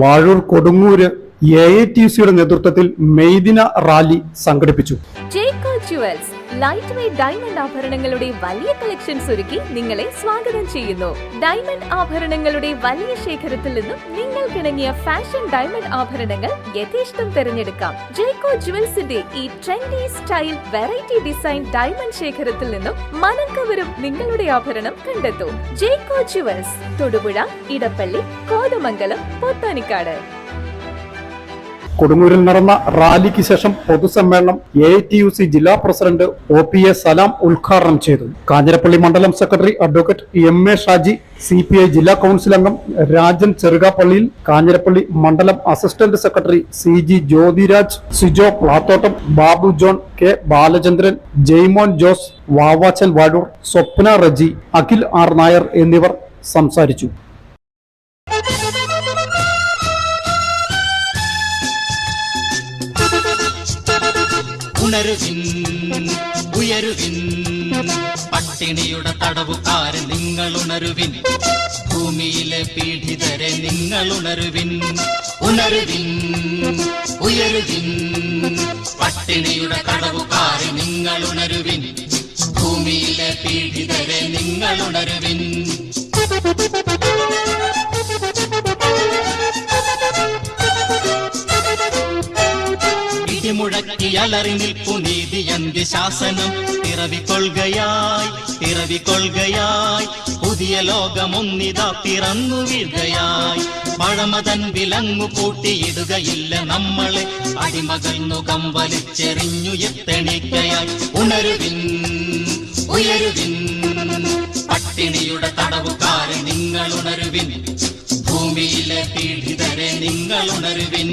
വാഴൂർ കൊടുങ്ങൂര് AITC-യുടെ നേതൃത്വത്തിൽ മെയ്ദിന റാലി സംഘടിപ്പിച്ചു. ജേക്കോ jewels light weight diamond ആഭരണങ്ങളുടെ വലിയ കളക്ഷൻസ് ഒരുക്കി നിങ്ങളെ സ്വാഗതം ചെയ്യുന്നു. ഡയമണ്ട് ആഭരണങ്ങളുടെ വലിയ ശേഖരത്തിൽ നിന്നും നിങ്ങൾക്കിണങ്ങിയ ഫാഷൻ ഡയമണ്ട് ആഭരണങ്ങൾ യഥേഷ്ടം തിരഞ്ഞെടുക്കാം. ജേക്കോ ജുവൽസിന്റെ ഈ trendy style variety design diamond ശേഖരത്തിൽ നിന്നും മനം കവരും നിങ്ങളുടെ ആഭരണം കണ്ടെത്തൂ. ജേക്കോ ജുവൽസ്, തൊടുപുഴ, ഇടപ്പള്ളി, കോതമംഗലം, പോത്താനിക്കാട്. കൊടുങ്ങൂരിൽ നടന്ന റാലിക്ക് ശേഷം പൊതുസമ്മേളനം AITUC ജില്ലാ പ്രസിഡന്റ് OPA സലാം ഉദ്ഘാടനം ചെയ്തു. കാഞ്ഞിരപ്പള്ളി മണ്ഡലം secretary advocate MA Shaji, CPI ജില്ലാ കൌൺസിൽ അംഗം രാജൻ ചെറുകാപ്പള്ളിയിൽ, കാഞ്ഞിരപ്പള്ളി മണ്ഡലം assistant secretary CG Jyothiraj, Sijo Plathottam, Babu John, K Balachandran, Jaimon Jose, Vavachan Vazhoor, Swapna Reji, Akhil R Nair എന്നിവർ സംസാരിച്ചു. ഉണരുവിൻ, ഉയരുവിൻ, പട്ടിണിയുടെ തടവുകാരെ നിങ്ങൾ ഉണരുവിൻ, ഭൂമിയിലെ പീഡിതരെ നിങ്ങൾ ഉണരുവിൻ. ഉണരുവിൻ, ഉയരുവിൻ, പട്ടിണിയുടെ തടവുകാരെ നിങ്ങൾ ഉണരുവിൻ, ഭൂമിയിലെ പീഡിതരെ നിങ്ങൾ ഉണരുവിൻ. മുഴക്കി അലറി നിൽപ്പു നീതി അന്ത്യശാസനം, പിറവിക്കൊള്ളുകയായി, പിറവിക്കൊള്ളുകയായി, പുതിയ ലോകമൊന്നിതാ പിറന്നു വീഴുകയായി. പഴമതൻ വിലങ്ങു കൂട്ടിയിടുകയില്ല നമ്മളെ, അടിമകൾ മുഖം വലിച്ചെറിഞ്ഞുയർത്തെണിക്കയായി. ഉണരുവിൻ, ഉയരുവിൻ, പട്ടിണിയുടെ തടവുകാരെ നിങ്ങൾ ഉണരുവിൻ, ഭൂമിയിലെ പീഡിതരെ നിങ്ങൾ ഉണരുവിൻ.